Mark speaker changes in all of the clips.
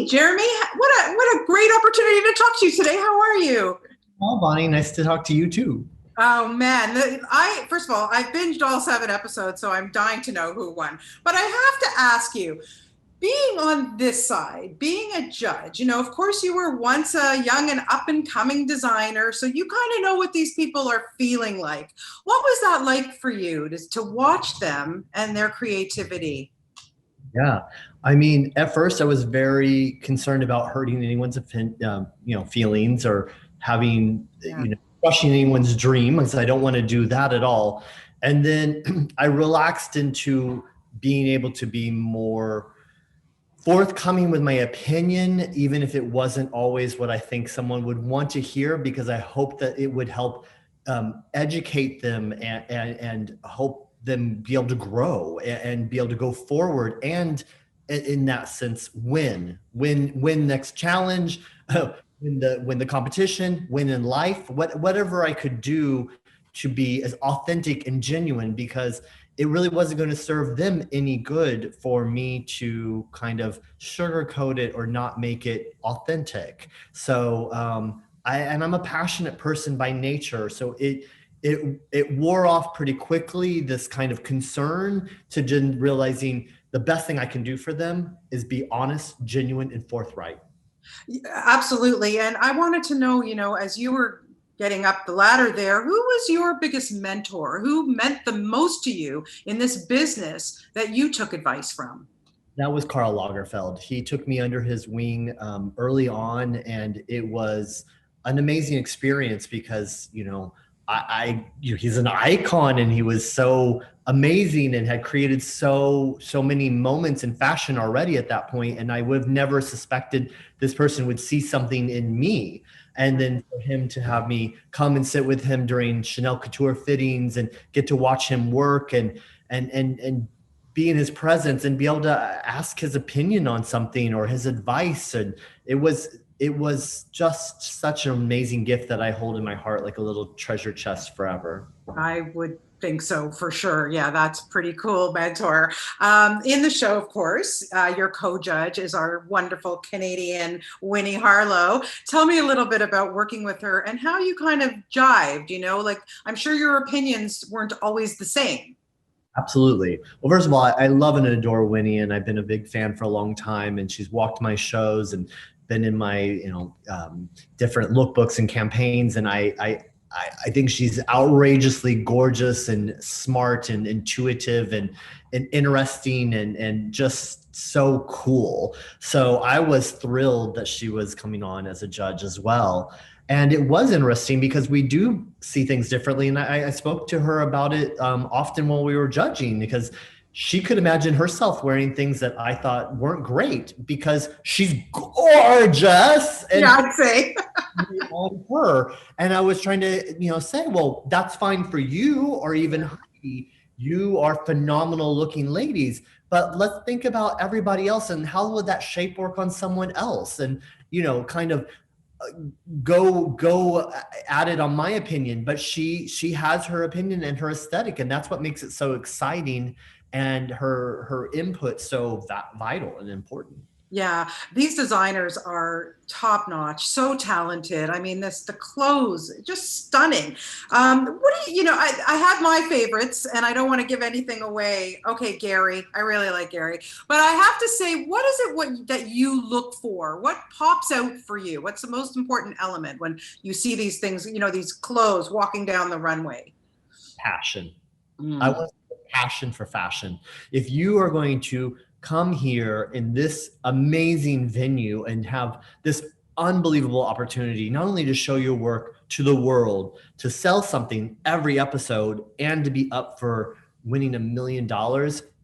Speaker 1: Jeremy, what a great opportunity to talk to you today. How are you?
Speaker 2: Oh, Bonnie, nice to talk to you too.
Speaker 1: Oh man, I first of all, I've binged all 7 episodes, so I'm dying to know who won. But I have to ask you, being on this side, being a judge, of course you were once a young and up and coming designer, so you kind of know what these people are feeling like. What was that like for you to watch them and their creativity?
Speaker 2: Yeah, I mean, at first I was very concerned about hurting anyone's feelings or having
Speaker 1: Yeah.
Speaker 2: crushing anyone's dream because I don't want to do that at all. And then I relaxed into being able to be more forthcoming with my opinion, even if it wasn't always what I think someone would want to hear, because I hope that it would help educate them and hope them be able to grow and be able to go forward. And in that sense, win next challenge, win the competition, win in life, whatever I could do to be as authentic and genuine, because it really wasn't going to serve them any good for me to kind of sugarcoat it or not make it authentic. So I'm a passionate person by nature, so it wore off pretty quickly, this kind of concern, to just realizing the best thing I can do for them is be honest, genuine, and forthright.
Speaker 1: Absolutely. And I wanted to know, as you were getting up the ladder there, who was your biggest mentor? Who meant the most to you in this business that you took advice from?
Speaker 2: That was Karl Lagerfeld. He took me under his wing early on, and it was an amazing experience because he's an icon, and he was so amazing and had created so many moments in fashion already at that point. And I would have never suspected this person would see something in me. And then for him to have me come and sit with him during Chanel couture fittings and get to watch him work and be in his presence and be able to ask his opinion on something or his advice. And it was just such an amazing gift that I hold in my heart like a little treasure chest forever.
Speaker 1: I would think so for sure. Yeah, that's pretty cool, mentor. In the show, of course, your co-judge is our wonderful Canadian Winnie Harlow. Tell me a little bit about working with her and how you kind of jived, like I'm sure your opinions weren't always the same.
Speaker 2: Absolutely. Well, first of all, I love and adore Winnie, and I've been a big fan for a long time. And she's walked my shows and been in my, different lookbooks and campaigns. And I think she's outrageously gorgeous and smart and intuitive and interesting and just so cool. So I was thrilled that she was coming on as a judge as well. And it was interesting because we do see things differently. And I spoke to her about it often while we were judging, because she could imagine herself wearing things that I thought weren't great because she's gorgeous. And
Speaker 1: yeah, I'd say.
Speaker 2: on her. And I was trying to, say, well, that's fine for you, or even Heidi. You are phenomenal looking ladies. But let's think about everybody else and how would that shape work on someone else? And, kind of go at it on my opinion, but she has her opinion and her aesthetic, and that's what makes it so exciting, and her input so vital and important.
Speaker 1: Yeah, these designers are top notch, so talented. I mean, the clothes, just stunning. What do I have my favorites, and I don't want to give anything away. Okay, Gary, I really like Gary, but I have to say, what is it that you look for? What pops out for you? What's the most important element when you see these things? These clothes walking down the runway.
Speaker 2: Passion. I
Speaker 1: Mm.
Speaker 2: want passion for fashion. If you are going to come here in this amazing venue and have this unbelievable opportunity, not only to show your work to the world, to sell something every episode, and to be up for winning $1 million,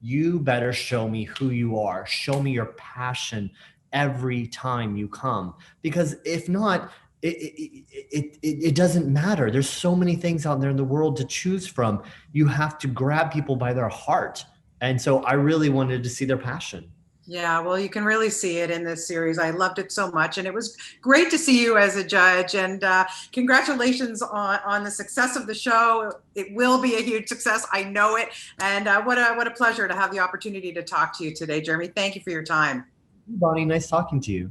Speaker 2: you better show me who you are. Show me your passion every time you come. Because if not, it doesn't matter. There's so many things out there in the world to choose from. You have to grab people by their heart. And so I really wanted to see their passion.
Speaker 1: Yeah, well, you can really see it in this series. I loved it so much, and it was great to see you as a judge. And congratulations on the success of the show. It will be a huge success. I know it. And what a pleasure to have the opportunity to talk to you today, Jeremy. Thank you for your time.
Speaker 2: Bonnie, nice talking to you.